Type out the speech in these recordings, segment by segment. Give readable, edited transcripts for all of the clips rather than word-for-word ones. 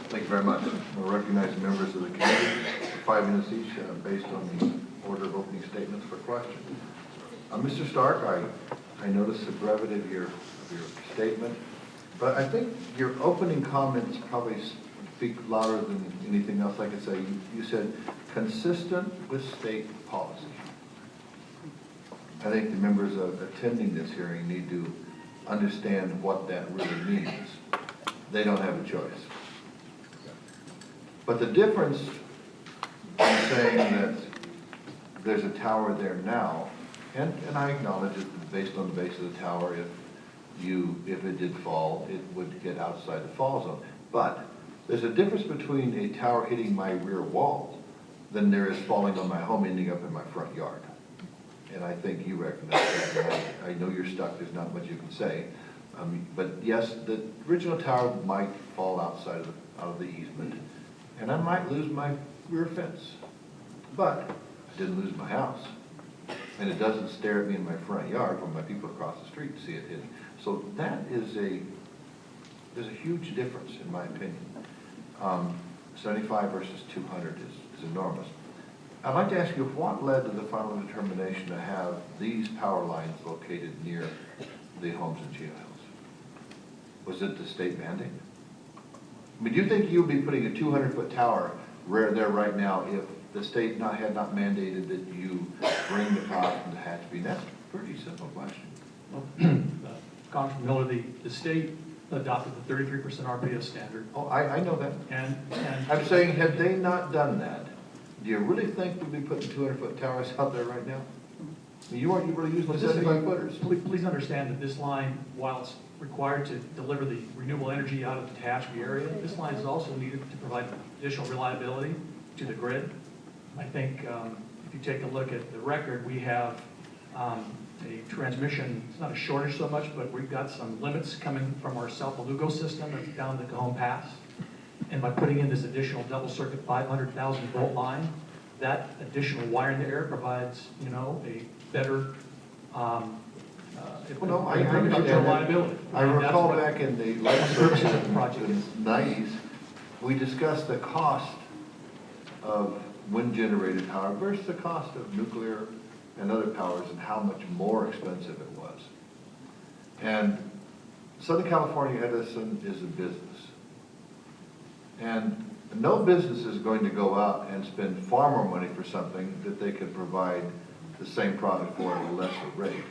Thank you very much. We'll recognize the members of the committee for 5 minutes each, based on the order of opening statements for questions. Mr. Stark, I noticed the brevity of your statement, but I think your opening comments probably speak louder than anything else I could say. You said consistent with state policy. I think the members attending this hearing need to understand what that really means. They don't have a choice. But the difference in saying that there's a tower there now, and I acknowledge it based on the base of the tower, if it did fall, it would get outside the fall zone. But there's a difference between a tower hitting my rear wall than there is falling on my home, ending up in my front yard. And I think you recognize that. I know you're stuck, there's not much you can say. But yes, the original tower might fall outside of the easement, and I might lose my rear fence. But I didn't lose my house. And it doesn't stare at me in my front yard from my people across the street to see it hit. So that is there's a huge difference in my opinion. 75 versus 200 is enormous. I'd like to ask you what led to the final determination to have these power lines located near the homes in Chino Hills? Was it the state mandate? I mean, do you think you would be putting a 200-foot tower there right now if the state had not mandated that you bring the power from the Hatchby? That's a pretty simple question. Well, Congressman Miller, the state adopted the 33% RPS standard. Oh, I know that. And I'm saying, had they not done that, do you really think we'd be putting 200-foot towers out there right now? I mean, you aren't really using the 75-footers. Please understand that this line, while it's required to deliver the renewable energy out of the Tehachapi area, this line is also needed to provide additional reliability to the grid. I think if you take a look at the record, we have a transmission, it's not a shortage so much, but we've got some limits coming from our South Belugo system down the Cajon Pass. And by putting in this additional double circuit 500,000 volt line, that additional wire in the air provides, a better reliability. I recall back in the late 90s, we discussed the cost of wind-generated power versus the cost of nuclear and other powers and how much more expensive it was. And Southern California Edison is a business. And no business is going to go out and spend far more money for something that they could provide the same product for at a lesser rate.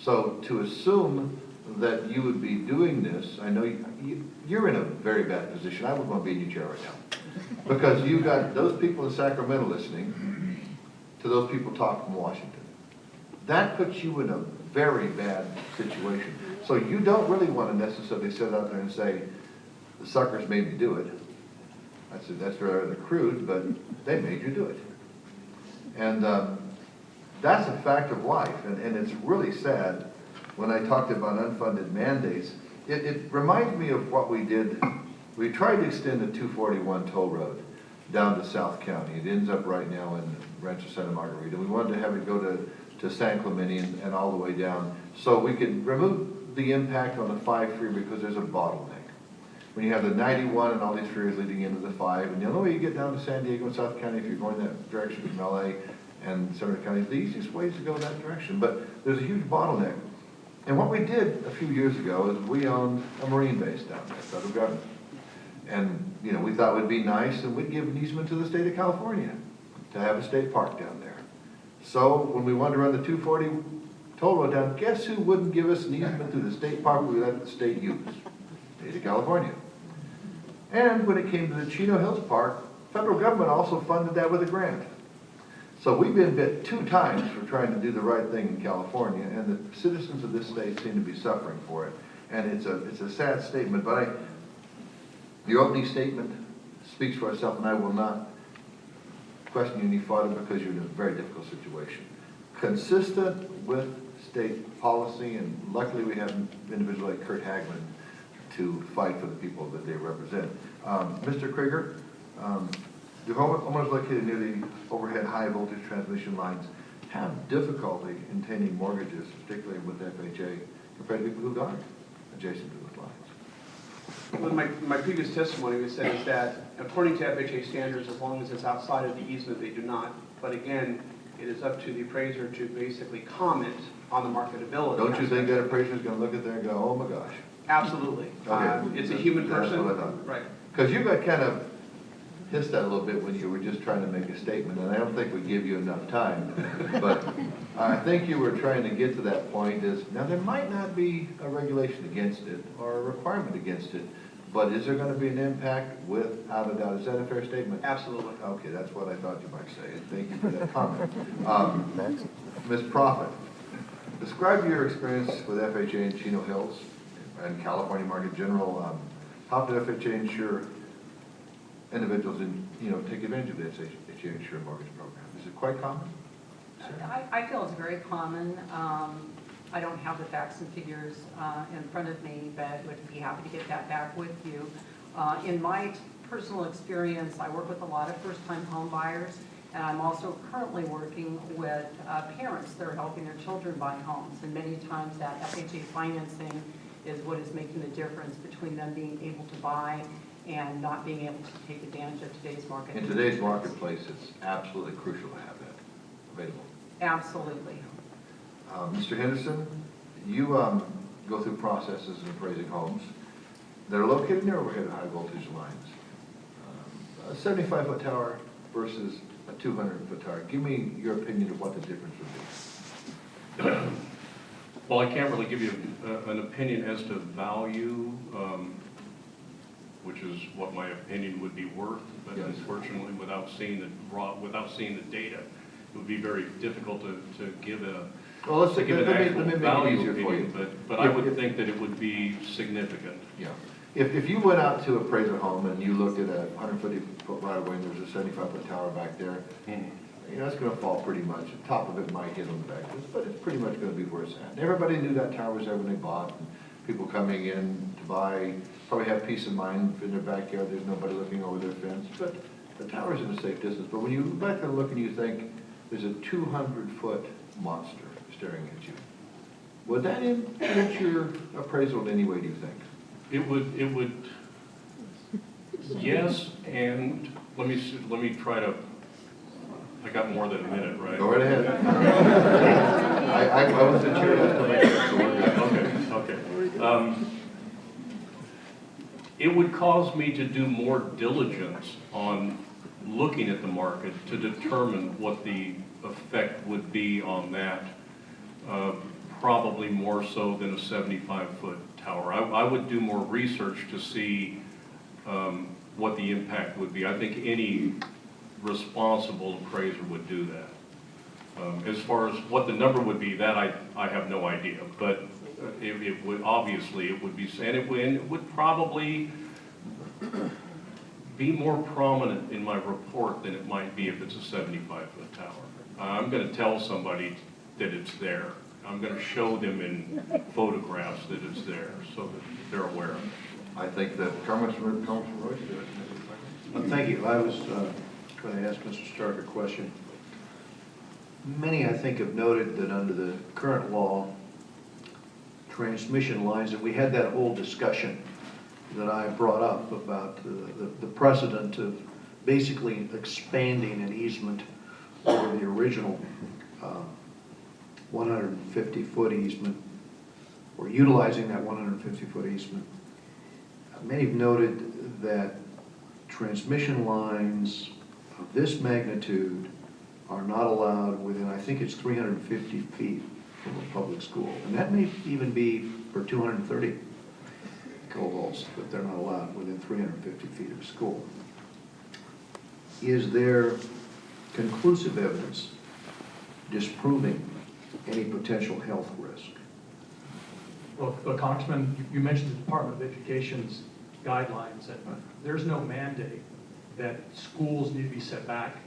So to assume that you would be doing this, I know you're in a very bad position. I wouldn't want to be in your chair right now. Because you've got those people in Sacramento listening to those people talk from Washington. That puts you in a very bad situation. So you don't really want to necessarily sit out there and say, the suckers made me do it. That's rather crude, but they made you do it. And that's a fact of life, and it's really sad when I talked about unfunded mandates. It reminds me of what we did. We tried to extend the 241 toll road down to South County. It ends up right now in Rancho Santa Margarita. We wanted to have it go to San Clemente and all the way down so we could remove the impact on the 5 freeway because there's a bottleneck. When you have the 91 and all these freeways leading into the 5, and the only way you get down to San Diego and South County if you're going that direction from LA and Seminole County is the easiest ways to go that direction. But there's a huge bottleneck. And what we did a few years ago is we owned a Marine base down there, federal government. And we thought it would be nice and we'd give an easement to the state of California to have a state park down there. So when we wanted to run the 240 toll road down, guess who wouldn't give us an easement through the state park we let the state use? State of California. And when it came to the Chino Hills Park, federal government also funded that with a grant. So we've been bit 2 times for trying to do the right thing in California, and the citizens of this state seem to be suffering for it. And it's a sad statement, but the opening statement speaks for itself, and I will not question you any further because you're in a very difficult situation. Consistent with state policy, and luckily we have individuals like Kurt Hagman to fight for the people that they represent. Mr. Krieger, the homeowners located near the overhead high voltage transmission lines have difficulty obtaining mortgages, particularly with FHA, compared to people who aren't adjacent to those lines. Well, my previous testimony was said is that according to FHA standards, as long as it's outside of the easement, they do not. But again, it is up to the appraiser to basically comment on the marketability. Don't you think that appraiser's gonna look at there and go, oh my gosh? Absolutely. Okay. It's a human That's person. what I thought. Right. Because you got kind of hissed that a little bit when you were just trying to make a statement, and I don't think we give you enough time. But I think you were trying to get to that point is, now there might not be a regulation against it or a requirement against it, but is there going to be an impact without a doubt? Is that a fair statement? Absolutely. Okay, that's what I thought you might say, and thank you for that comment. Ms. Prophet, describe your experience with FHA in Chino Hills and California Market General. How did FHA ensure individuals take advantage of the FHA insured mortgage program? Is it quite common? I feel it's very common. I don't have the facts and figures in front of me, but would be happy to get that back with you. In my personal experience, I work with a lot of first-time home buyers, and I'm also currently working with parents that are helping their children buy homes. And many times that FHA financing is what is making the difference between them being able to buy and not being able to take advantage of today's market. In today's marketplace, it's absolutely crucial to have that available. Absolutely. Mr. Henderson, you go through processes in appraising homes that are located near overhead high voltage lines. A 75-foot tower versus a 200-foot tower. Give me your opinion of what the difference would be. Well, I can't really give you an opinion as to value, which is what my opinion would be worth. But yes, unfortunately, without seeing the data, it would be very difficult to give a well, let's give an actual let me make it value easier for you. opinion. But I would think that it would be significant. Yeah. If you went out to appraise a home and you looked at a 150-foot right of way and there's a 75-foot tower back there, it's going to fall pretty much. The top of it might hit on the back, but it's pretty much going to be where it's at. And everybody knew that tower was there when they bought. And people coming in to buy probably have peace of mind in their backyard. There's nobody looking over their fence, but the tower's in a safe distance. But when you go back there and look and you think there's a 200-foot monster staring at you, would that influence your appraisal in any way, do you think? It would, yes, and let me try to, I got more than a minute, right? Go right ahead. I was the chair last time I came, so we're good. Okay. It would cause me to do more diligence on looking at the market to determine what the effect would be on that, probably more so than a 75-foot tower. I would do more research to see what the impact would be. I think any responsible appraiser would do that. As far as what the number would be, that I have no idea. But it would, obviously, it would be, and it would probably be more prominent in my report than it might be if it's a 75-foot tower. I'm going to tell somebody that it's there. I'm going to show them in photographs that it's there so that they're aware of it. I think that Congressman Royce did it. Thank you. I was going to ask Mr. Stark a question. Many, I think, have noted that under the current law, transmission lines, and we had that whole discussion that I brought up about the precedent of basically expanding an easement over the original 150-foot easement, or utilizing that 150-foot easement. Many have noted that transmission lines of this magnitude are not allowed within, I think it's 350 feet from a public school. And that may even be for 230 kilovolts, but they're not allowed within 350 feet of a school. Is there conclusive evidence disproving any potential health risk? Well, Congressman, you mentioned the Department of Education's guidelines, that there's no mandate that schools need to be set back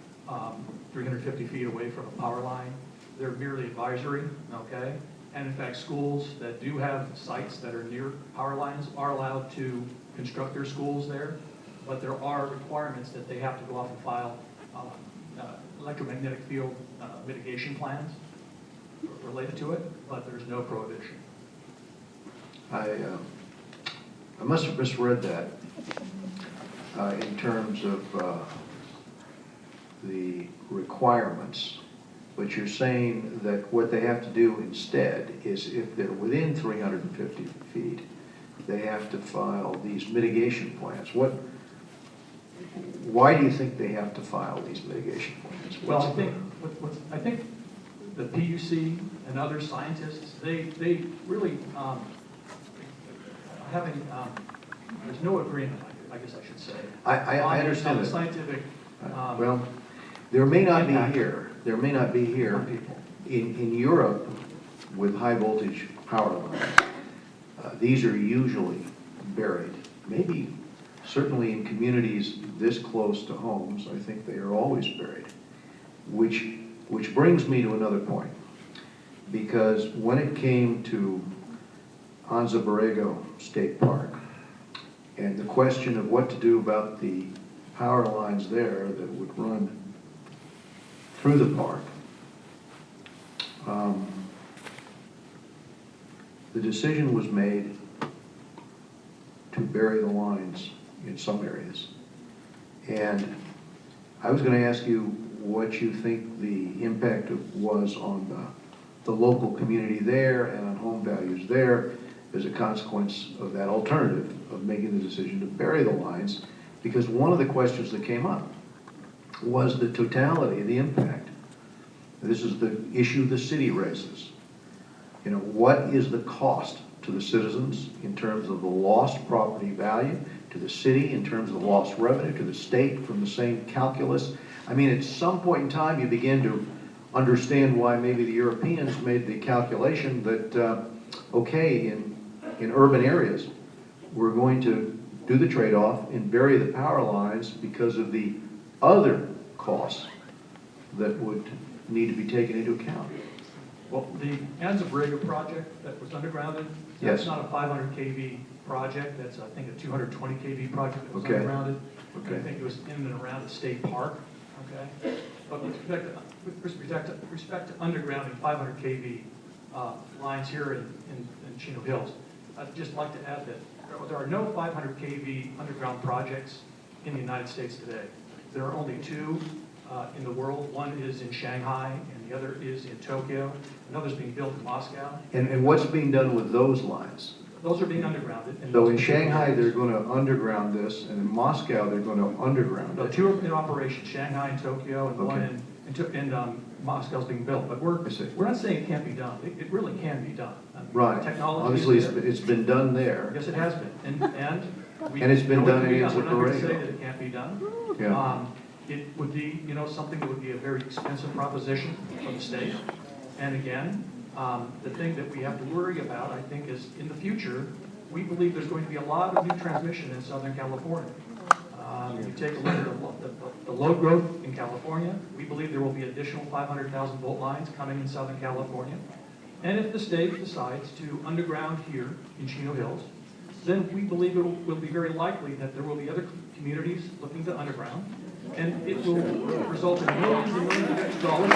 350 feet away from a power line. They're merely advisory, okay? And in fact, schools that do have sites that are near power lines are allowed to construct their schools there, but there are requirements that they have to go off and file electromagnetic field mitigation plans related to it, but there's no prohibition. I I must have misread that in terms of the requirements. But you're saying that what they have to do instead is if they're within 350 feet, they have to file these mitigation plans. Why do you think they have to file these mitigation plans? Well, I think the PUC and other scientists, they really there's no agreement, I guess I should say. I understand on the that. scientific. Well, there may not be impact here. There may not be here. on people. In Europe, with high voltage power lines, these are usually buried. Maybe, certainly in communities this close to homes, I think they are always buried. Which brings me to another point. Because when it came to Anza Borrego State Park, and the question of what to do about the power lines there that would run through the park, the decision was made to bury the lines in some areas. And I was going to ask you what you think the impact was on the local community there and on home values there as a consequence of that alternative of making the decision to bury the lines, because one of the questions that came up was the totality of the impact. This is the issue the city raises. You know, what is the cost to the citizens in terms of the lost property value, to the city in terms of the lost revenue, to the state from the same calculus? I mean, at some point in time, you begin to understand why maybe the Europeans made the calculation that, okay, in urban areas, we're going to do the trade-off and bury the power lines because of the other costs that would need to be taken into account. Well, the Anza Borrego project that was undergrounded, Yes. that's not a 500 kV project, that's, I think, a 220 kV project that was Okay. undergrounded. Okay. I think it was in and around the state park, okay? But with respect to undergrounding 500 kV lines here in Chino Hills, I'd just like to add that there are no 500 kV underground projects in the United States today. There are only two in the world. One is in Shanghai, and the other is in Tokyo. Another's being built in Moscow. And what's being done with those lines? Those are being undergrounded. So in Shanghai, they're going to underground this, and in Moscow, they're going to underground The it. two are in operation, Shanghai and Tokyo, and one Okay. in Moscow's being built. But we're not saying it can't be done. It really can be done. I mean, Right. Technology Obviously, is there. it's been done there. Yes, it has been. And And it's been know it done can be in We're not going to say Borrego. that it can't be done. Yeah. It would be, something that would be a very expensive proposition for the state. And again, the thing that we have to worry about, I think, is in the future, we believe there's going to be a lot of new transmission in Southern California. You take a look at the load growth in California, we believe there will be additional 500,000 volt lines coming in Southern California. And if the state decides to underground here in Chino Hills, then we believe it will be very likely that there will be other communities looking to underground, and it will result in millions and millions of dollars.